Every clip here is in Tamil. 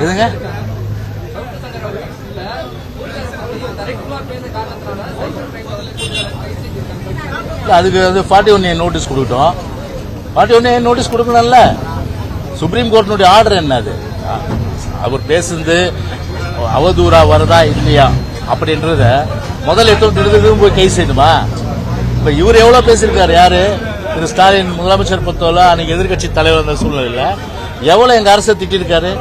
எதுங்க அதுக்கு வந்து 41A நோட்டீஸ் கொடுக்கட்டும். 41A நோட்டீஸ் கொடுக்கணும்ல. சுப்ரீம் கோர்ட்டினுடைய ஆர்டர் என்ன? அது அவர் பேசுறது அவதூறா வருதா இல்லையா அப்படின்றத முதல்ல எடுத்து போய் கை செய்யணுமா? இப்ப இவர் எவ்வளவு பேசியிருக்காரு? யாரு? திரு ஸ்டாலின் முதலமைச்சர் பொறுத்தவரை அன்னைக்கு எதிர்கட்சி தலைவர் அந்த சூழ்நிலையில எவ்வளவு எங்க அரசை திட்டிருக்காரு,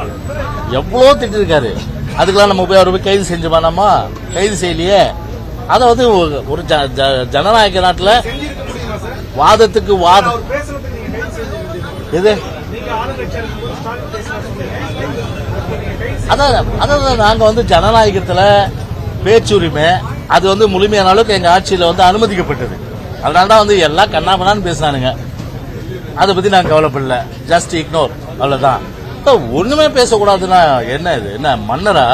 எவ்வளவு திட்டிருக்காரு. அதுக்கெல்லாம் நம்ம போய் அவர் போய் கைது செஞ்சுமா? நம்ம கைது செய்யலையே. அத வந்து ஒரு ஜனநாயக நாட்டுல வாதத்துக்கு வாதம் எது? அதான் நாங்க வந்து ஜனநாயகத்துல பேச்சுரிமை அது வந்து முழுமையான அளவுக்கு எங்க ஆட்சியில வந்து அனுமதிக்கப்பட்டது. அதனாலதான் வந்து எல்லாம் கண்ணாமண்ணான்னு பேசினானுங்க. அதை பத்தி நாங்க கவலைப்படல. ஜஸ்ட் இக்னோர், அவ்வளவுதான். ஒண்ணுமே பேசக்கூடாதுன்னா என்ன இது? என்ன மன்னரா?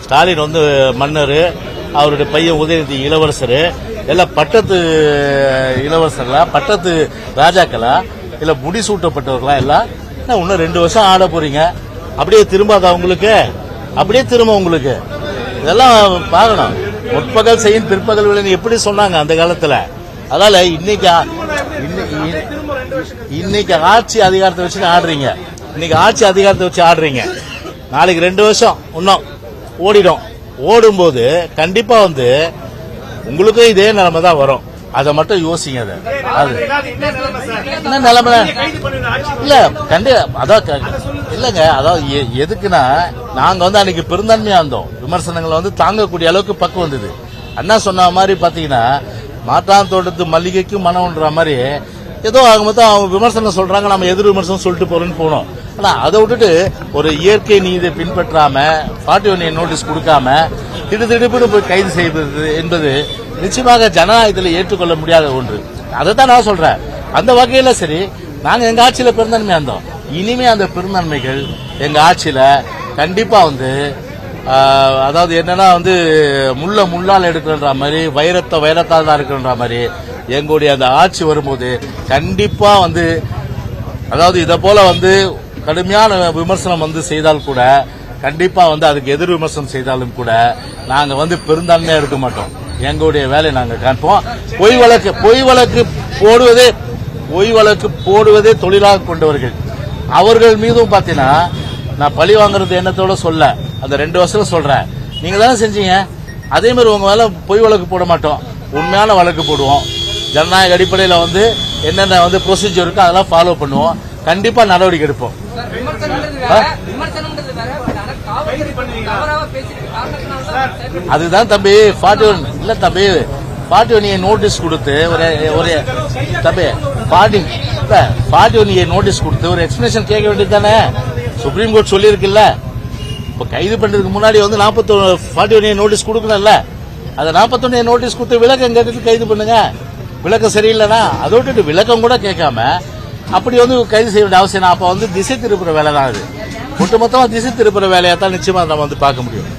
ஸ்டாலின் வந்து மன்னர், அவருடைய பையன் உதயநிதி இளவரசர், எல்லாம் பட்டத்து இளவரசர்களா, பட்டத்து ராஜாக்களா, இல்ல முடிசூட்டப்பட்டவர்களா? எல்லாம் இன்னும் 2 வருஷம் ஆட போறீங்க. அப்படியே திரும்பாதா உங்களுக்கு? அப்படியே திரும்ப உங்களுக்கு? இதெல்லாம் பார்க்கணும். முற்பகல் செய்யும் பிற்பகல் விளைன்னு எப்படி சொன்னாங்க அந்த காலத்துல. அதனால இன்னைக்கு ஆட்சி அதிகாரத்தை வச்சு ஆடுறீங்க. இன்னைக்கு ஆட்சி அதிகாரத்தை வச்சு ஆடுறீங்க. நாளைக்கு 2 வருஷம் இன்னும் ஓடிடும். ஓடும்போது கண்டிப்பா வந்து உங்களுக்கும் இதே நிலைமை தான் வரும். அதை மட்டும் யோசிங்க. அது என்ன நிலைமை? இல்ல அதான் இல்லங்க. அதாவது எதுக்குன்னா நாங்க வந்து அன்னைக்கு பெருந்தன்மையா இருந்தோம். விமர்சனங்களை வந்து தாங்கக்கூடிய அளவுக்கு பக்கம் வந்தது. அண்ணா சொன்ன மாதிரி பாத்தீங்கன்னா மாற்றான் தோட்டத்து மல்லிகைக்கு மனம்ன்ற மாதிரி ஏதோ ஆகும்போது அவங்க விமர்சனம் சொல்றாங்க, நம்ம எதிர் விமர்சனம் சொல்லிட்டு போறோம்னு போனோம். ஆனா அதை விட்டுட்டு ஒரு இயற்கை நீதியை பின்பற்றாம 41A நோட்டீஸ் கொடுக்காம திடுதிடுப்புன்னு போய் கைது செய்வது என்பது நிச்சயமாக ஜனநாயகத்தில் ஏற்றுக்கொள்ள முடியாத ஒன்று. அதை தான் நான் சொல்றேன். அந்த வகையில சரி, நாங்க எங்க ஆட்சியில பெருந்தன்மையா இருந்தோம். இனிமே அந்த பெருந்தன்மைகள் எங்க ஆட்சியில கண்டிப்பா வந்து அதாவது என்னன்னா வந்து முள்ளால் எடுக்கின்ற மாதிரி, வைரத்தால் தான் இருக்கிற மாதிரி எங்களுடைய அந்த ஆட்சி வரும்போது கண்டிப்பா வந்து அதாவது இதை போல வந்து கடுமையான விமர்சனம் வந்து செய்தால் கூட, கண்டிப்பா வந்து அதுக்கு எதிர் விமர்சனம் செய்தாலும் கூட நாங்க வந்து பெருந்தன்மையா இருக்க மாட்டோம். எங்களுடைய வேலையை நாங்க காண்போம். பொய் வழக்கு போடுவதே தொழிலாக கொண்டவர்கள் அவர்கள் மீதும் பாத்தீங்கன்னா நான் பழி வாங்குறது எண்ணத்தோட சொல்ல, அந்த 2 வருஷம் சொல்றேன். நீங்க தானே செஞ்சீங்க. அதே மாதிரி உங்க மேல பொய் வழக்கு போட மாட்டோம், உண்மையான வழக்கு போடுவோம். ஜனநாயக அடிப்படையில் வந்து என்னென்ன வந்து ப்ரொசீஜர் இருக்கோ அதெல்லாம் ஃபாலோ பண்ணுவோம். கண்டிப்பா நடவடிக்கை எடுப்போம். அதுதான் தம்பி 41 இல்ல தம்பி 41A நோட்டீஸ் கொடுத்து ஒரு தம்பி 41A நோட்டீஸ் கொடுத்து ஒரு எக்ஸ்பிளேஷன் கேட்க வேண்டியது தானே? சுப்ரீம் கோர்ட் சொல்லி இருக்குல்ல. இப்ப கைது பண்றதுக்கு முன்னாடி வந்து 41A நோட்டீஸ் கொடுக்கணும்ல. அதை 41A நோட்டீஸ் கொடுத்து விளக்கம் கேட்டு கைது பண்ணுங்க. விளக்கம் சரியில்லைன்னா அதை விட்டுட்டு விளக்கம் கூட கேட்காம அப்படி வந்து கைது செய்ய வேண்டிய அவசியம். அப்ப வந்து திசை திருப்புற வேலை தான் அது. ஒட்டுமொத்தமா திசை திருப்புற வேலையா தான் நிச்சயமா நம்ம வந்து பார்க்க முடியும்.